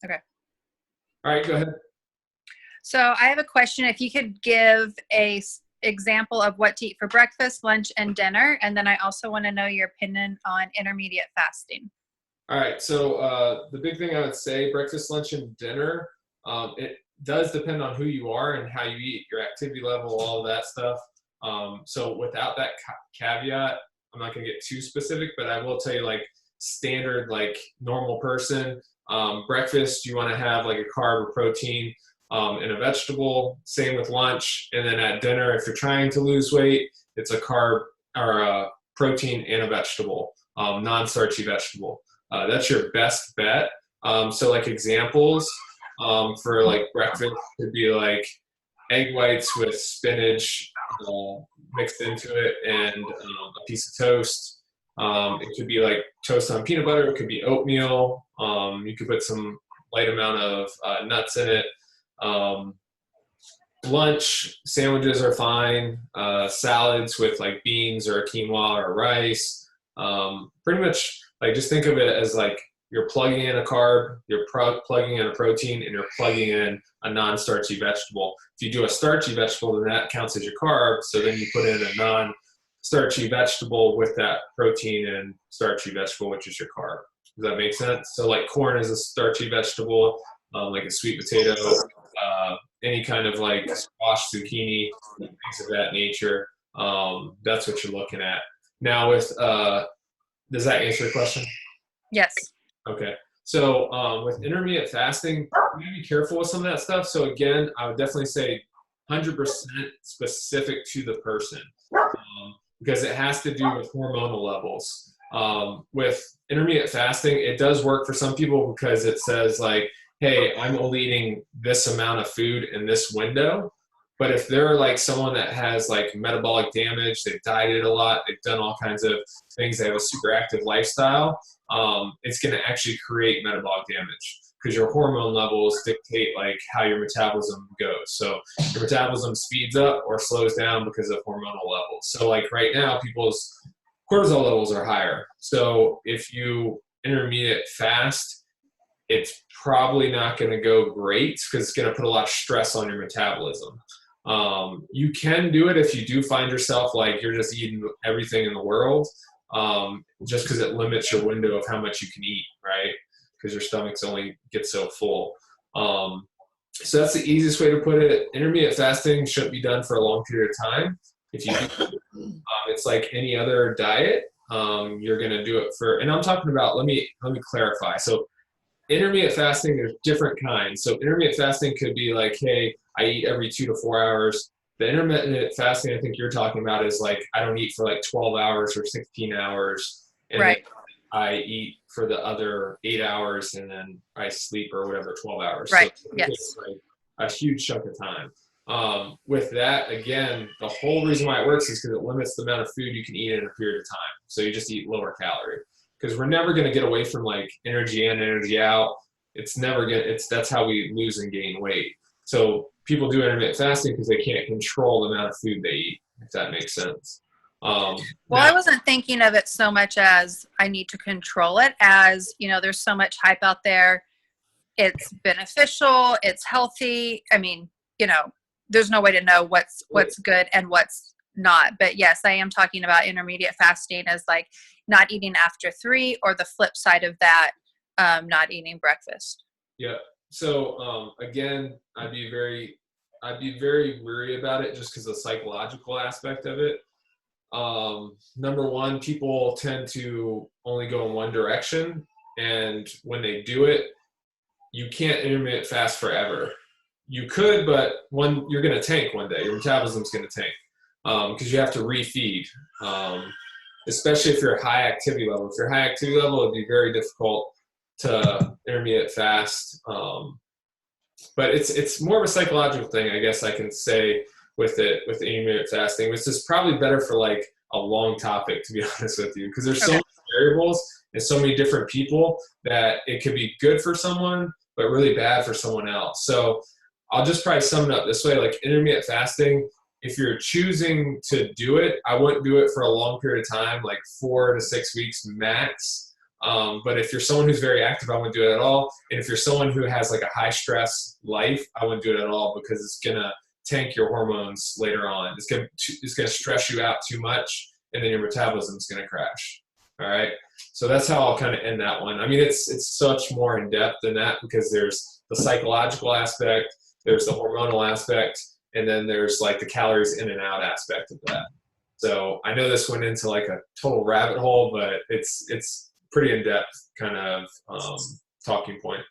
Okay. All right, go ahead. So I have a question. If you could give a example of what to eat for breakfast, lunch, and dinner, and then I also want to know your opinion on intermediate fasting. All right, so the big thing I would say, breakfast, lunch, and dinner, it does depend on who you are and how you eat, your activity level, all of that stuff. So without that caveat, I'm not going to get too specific, but I will tell you, like, standard, like normal person, breakfast, you want to have like a carb or protein and a vegetable. Same with lunch, and then at dinner, if you're trying to lose weight, it's a carb or a protein and a vegetable, non-starchy vegetable. That's your best bet. So like examples for like breakfast could be like egg whites with spinach mixed into it and a piece of toast. It could be like toast on peanut butter. It could be oatmeal. You could put some light amount of nuts in it. Lunch sandwiches are fine. Salads with like beans or quinoa or rice. Pretty much like just think of it as like you're plugging in a carb, you're plugging in a protein, and you're plugging in a non-starchy vegetable. If you do a starchy vegetable, then that counts as your carb. So then you put in a non-starchy vegetable with that protein and starchy vegetable, which is your carb. Does that make sense? So like corn is a starchy vegetable, like a sweet potato, any kind of like squash, zucchini, things of that nature. That's what you're looking at. Now with, does that answer your question? Yes. Okay. So with intermittent fasting, you gotta be careful with some of that stuff. So again, I would definitely say 100% specific to the person because it has to do with hormonal levels. With intermittent fasting, it does work for some people because it says like, hey, I'm only eating this amount of food in this window. But if they're like someone that has like metabolic damage, they've dieted a lot, they've done all kinds of things, they have a super active lifestyle, it's going to actually create metabolic damage because your hormone levels dictate like how your metabolism goes. So your metabolism speeds up or slows down because of hormonal levels. So like right now, people's cortisol levels are higher. So if you intermediate fast, it's probably not going to go great because it's going to put a lot of stress on your metabolism. You can do it if you do find yourself like you're just eating everything in the world, just because it limits your window of how much you can eat, right? Because your stomach's only gets so full. So that's the easiest way to put it. Intermittent fasting shouldn't be done for a long period of time. If you do, it's like any other diet. You're going to do it for, and I'm talking about, let me clarify. So intermittent fasting, there's different kinds. So intermittent fasting could be like, hey, I eat every 2 to 4 hours. The intermittent fasting I think you're talking about is like I don't eat for like 12 hours or 16 hours, and Right. then I eat for the other 8 hours, and then I sleep or whatever 12 hours. Right. So Yes. it's like a huge chunk of time. With that, again, the whole reason why it works is because it limits the amount of food you can eat in a period of time. So you just eat lower calorie because we're never going to get away from like energy in, energy out. It's never going. That's how we lose and gain weight. So people do intermittent fasting because they can't control the amount of food they eat, if that makes sense. Well, now, I wasn't thinking of it so much as I need to control it as, there's so much hype out there. It's beneficial. It's healthy. I mean, there's no way to know what's good and what's not. But yes, I am talking about intermediate fasting as like not eating after 3, or the flip side of that, not eating breakfast. Yeah. So again, I'd be very wary about it just because of the psychological aspect of it. Number one, people tend to only go in one direction, and when they do it, you can't intermittent fast forever. You could, but you're going to tank one day. Your metabolism's going to tank because you have to refeed, especially if you're high activity level. If you're high activity level, it'd be very difficult to intermittent fast. But it's more of a psychological thing, I guess I can say with intermittent fasting, which is probably better for like a long topic, to be honest with you, because there's so many variables and so many different people that it could be good for someone, but really bad for someone else. So I'll just probably sum it up this way, like intermittent fasting, if you're choosing to do it, I wouldn't do it for a long period of time, like 4 to 6 weeks max. But if you're someone who's very active, I wouldn't do it at all. And if you're someone who has like a high stress life, I wouldn't do it at all because it's gonna tank your hormones later on. It's gonna stress you out too much, and then your metabolism's gonna crash. All right. So that's how I'll kind of end that one. I mean, it's such more in depth than that because there's the psychological aspect, there's the hormonal aspect, and then there's like the calories in and out aspect of that. So I know this went into like a total rabbit hole, but it's pretty in depth kind of talking point.